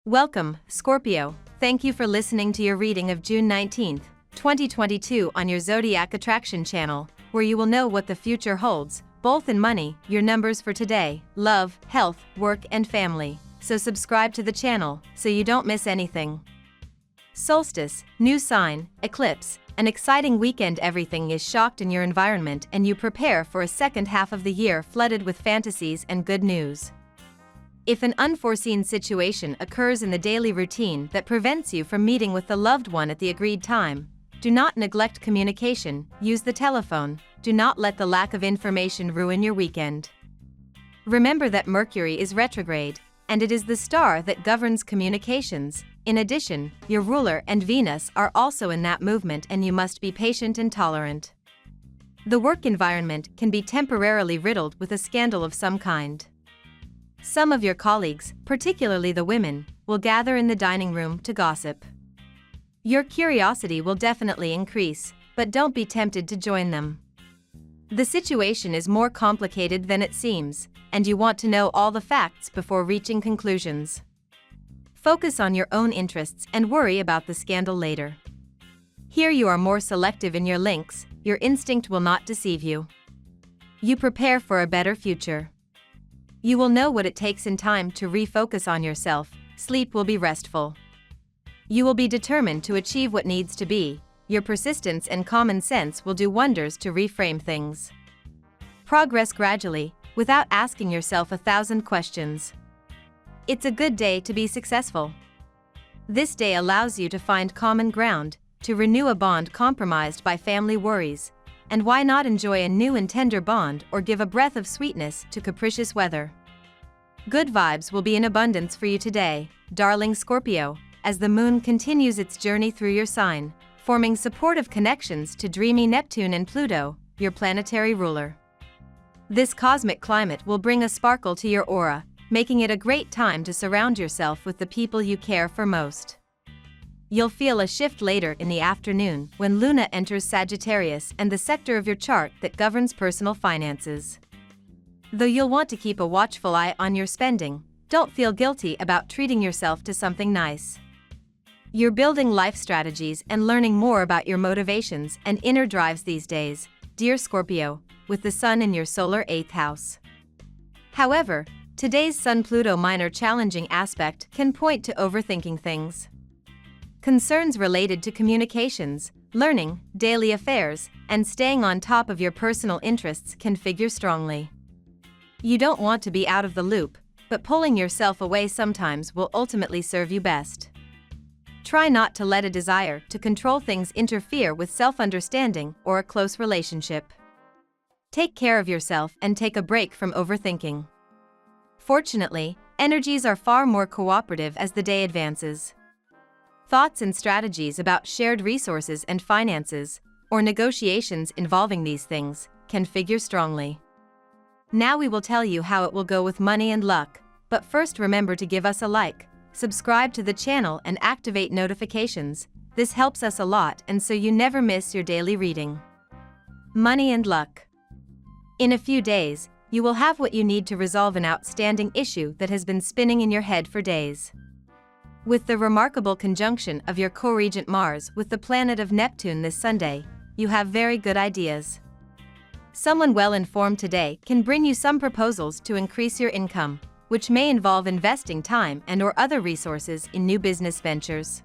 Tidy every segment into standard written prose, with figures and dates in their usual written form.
Welcome, Scorpio. Thank you for listening to your reading of June 19, 2022 on your Zodiac Attraction channel, where you will know what the future holds, both in money, your numbers for today, love, health, work and family. So subscribe to the channel, so you don't miss anything. Solstice, new sign, eclipse, an exciting weekend. Everything is shocked in your environment and you prepare for a second half of the year flooded with fantasies and good news. If an unforeseen situation occurs in the daily routine that prevents you from meeting with the loved one at the agreed time, do not neglect communication, use the telephone, do not let the lack of information ruin your weekend. Remember that Mercury is retrograde, and it is the star that governs communications. In addition, your ruler and Venus are also in that movement and you must be patient and tolerant. The work environment can be temporarily riddled with a scandal of some kind. Some of your colleagues, particularly the women, will gather in the dining room to gossip. Your curiosity will definitely increase, but don't be tempted to join them. The situation is more complicated than it seems, and you want to know all the facts before reaching conclusions. Focus on your own interests and worry about the scandal later. Here you are more selective in your links, your instinct will not deceive you. You prepare for a better future. You will know what it takes in time to refocus on yourself, sleep will be restful. You will be determined to achieve what needs to be, your persistence and common sense will do wonders to reframe things. Progress gradually, without asking yourself 1,000 questions. It's a good day to be successful. This day allows you to find common ground, to renew a bond compromised by family worries, and why not enjoy a new and tender bond or give a breath of sweetness to capricious weather. Good vibes will be in abundance for you today, darling Scorpio, as the moon continues its journey through your sign, forming supportive connections to dreamy Neptune and Pluto, your planetary ruler. This cosmic climate will bring a sparkle to your aura, making it a great time to surround yourself with the people you care for most. You'll feel a shift later in the afternoon when Luna enters Sagittarius and the sector of your chart that governs personal finances. Though you'll want to keep a watchful eye on your spending, don't feel guilty about treating yourself to something nice. You're building life strategies and learning more about your motivations and inner drives these days, dear Scorpio, with the Sun in your solar 8th house. However, today's Sun-Pluto minor challenging aspect can point to overthinking things. Concerns related to communications, learning, daily affairs, and staying on top of your personal interests can figure strongly. You don't want to be out of the loop, but pulling yourself away sometimes will ultimately serve you best. Try not to let a desire to control things interfere with self-understanding or a close relationship. Take care of yourself and take a break from overthinking. Fortunately, energies are far more cooperative as the day advances. Thoughts and strategies about shared resources and finances, or negotiations involving these things, can figure strongly. Now we will tell you how it will go with money and luck, but first remember to give us a like, subscribe to the channel and activate notifications. This helps us a lot and so you never miss your daily reading. Money and luck. In a few days, you will have what you need to resolve an outstanding issue that has been spinning in your head for days. With the remarkable conjunction of your co-regent Mars with the planet of Neptune this Sunday, you have very good ideas. Someone well-informed today can bring you some proposals to increase your income, which may involve investing time and/or other resources in new business ventures.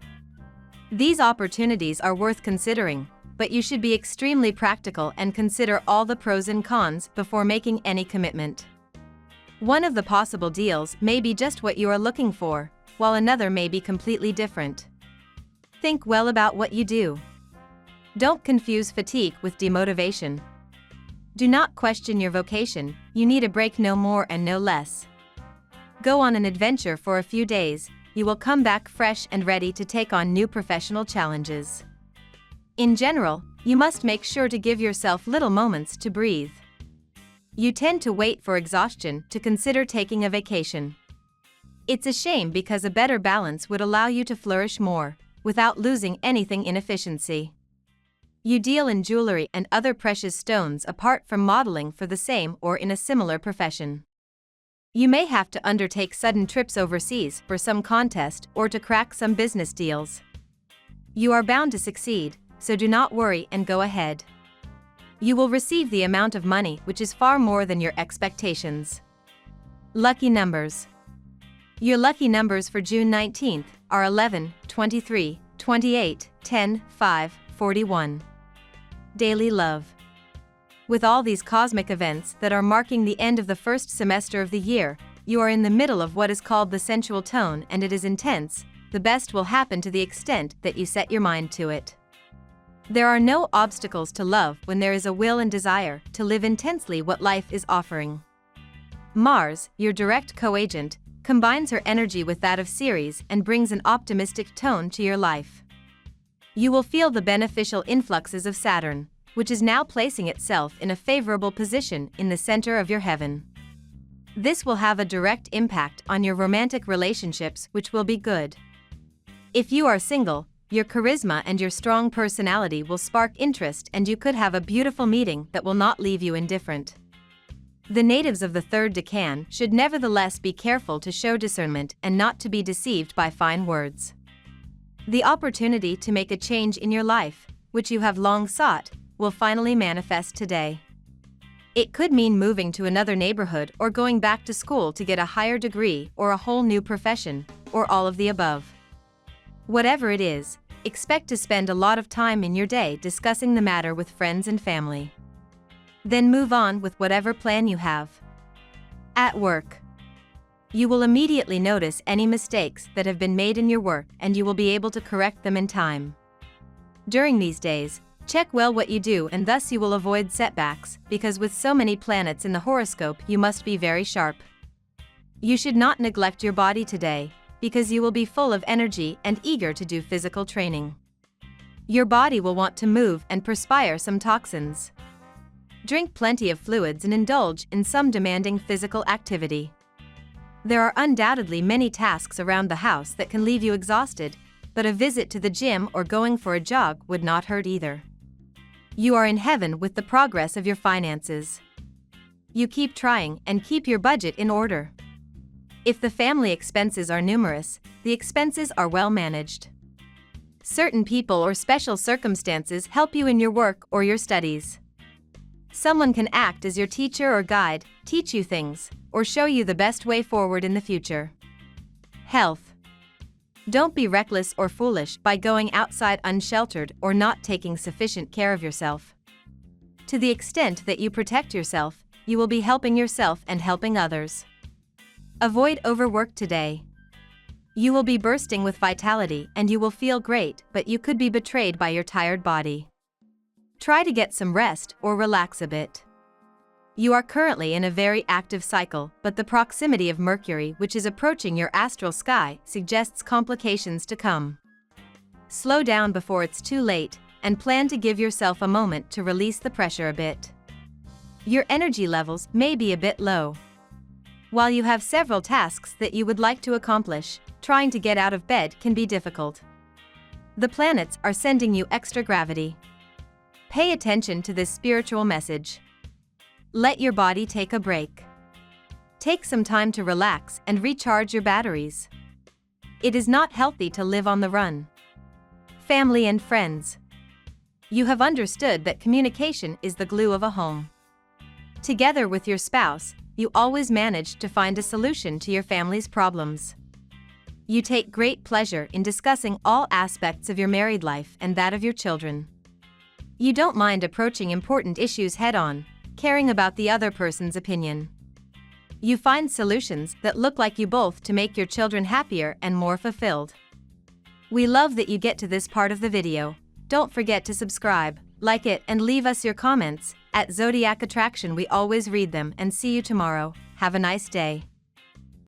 These opportunities are worth considering, but you should be extremely practical and consider all the pros and cons before making any commitment. One of the possible deals may be just what you are looking for, while another may be completely different. Think well about what you do. Don't confuse fatigue with demotivation. Do not question your vocation, you need a break, no more and no less. Go on an adventure for a few days, you will come back fresh and ready to take on new professional challenges. In general, you must make sure to give yourself little moments to breathe. You tend to wait for exhaustion to consider taking a vacation. It's a shame because a better balance would allow you to flourish more, without losing anything in efficiency. You deal in jewelry and other precious stones apart from modeling for the same or in a similar profession. You may have to undertake sudden trips overseas for some contest or to crack some business deals. You are bound to succeed, so do not worry and go ahead. You will receive the amount of money which is far more than your expectations. Lucky numbers. Your lucky numbers for June 19th are 11, 23, 28, 10, 5, 41. Daily love. With all these cosmic events that are marking the end of the first semester of the year, you are in the middle of what is called the sensual tone, and it is intense. The best will happen to the extent that you set your mind to it. There are no obstacles to love when there is a will and desire to live intensely what life is offering. Mars, your direct co-agent, combines her energy with that of Ceres and brings an optimistic tone to your life. You will feel the beneficial influxes of Saturn, which is now placing itself in a favorable position in the center of your heaven. This will have a direct impact on your romantic relationships, which will be good. If you are single, your charisma and your strong personality will spark interest, and you could have a beautiful meeting that will not leave you indifferent. The natives of the third decan should nevertheless be careful to show discernment and not to be deceived by fine words. The opportunity to make a change in your life, which you have long sought, will finally manifest today. It could mean moving to another neighborhood or going back to school to get a higher degree or a whole new profession, or all of the above. Whatever it is, expect to spend a lot of time in your day discussing the matter with friends and family. Then move on with whatever plan you have. At work. You will immediately notice any mistakes that have been made in your work, and you will be able to correct them in time. During these days, check well what you do, and thus you will avoid setbacks, because with so many planets in the horoscope you must be very sharp. You should not neglect your body today, because you will be full of energy and eager to do physical training. Your body will want to move and perspire some toxins. Drink plenty of fluids and indulge in some demanding physical activity. There are undoubtedly many tasks around the house that can leave you exhausted, but a visit to the gym or going for a jog would not hurt either. You are in heaven with the progress of your finances. You keep trying and keep your budget in order. If the family expenses are numerous, the expenses are well managed. Certain people or special circumstances help you in your work or your studies. Someone can act as your teacher or guide, teach you things, or show you the best way forward in the future. Health. Don't be reckless or foolish by going outside unsheltered or not taking sufficient care of yourself. To the extent that you protect yourself, you will be helping yourself and helping others. Avoid overwork today. You will be bursting with vitality and you will feel great, but you could be betrayed by your tired body. Try to get some rest or relax a bit. You are currently in a very active cycle, but the proximity of Mercury, which is approaching your astral sky, suggests complications to come. Slow down before it's too late, and plan to give yourself a moment to release the pressure a bit. Your energy levels may be a bit low. While you have several tasks that you would like to accomplish, trying to get out of bed can be difficult. The planets are sending you extra gravity. Pay attention to this spiritual message. Let your body take a break. Take some time to relax and recharge your batteries. It is not healthy to live on the run. Family and friends. You have understood that communication is the glue of a home. Together with your spouse, you always manage to find a solution to your family's problems. You take great pleasure in discussing all aspects of your married life and that of your children. You don't mind approaching important issues head-on, caring about the other person's opinion. You find solutions that look like you both to make your children happier and more fulfilled. We love that you get to this part of the video. Don't forget to subscribe, like it, and leave us your comments. At Zodiac Attraction we always read them, and see you tomorrow. Have a nice day.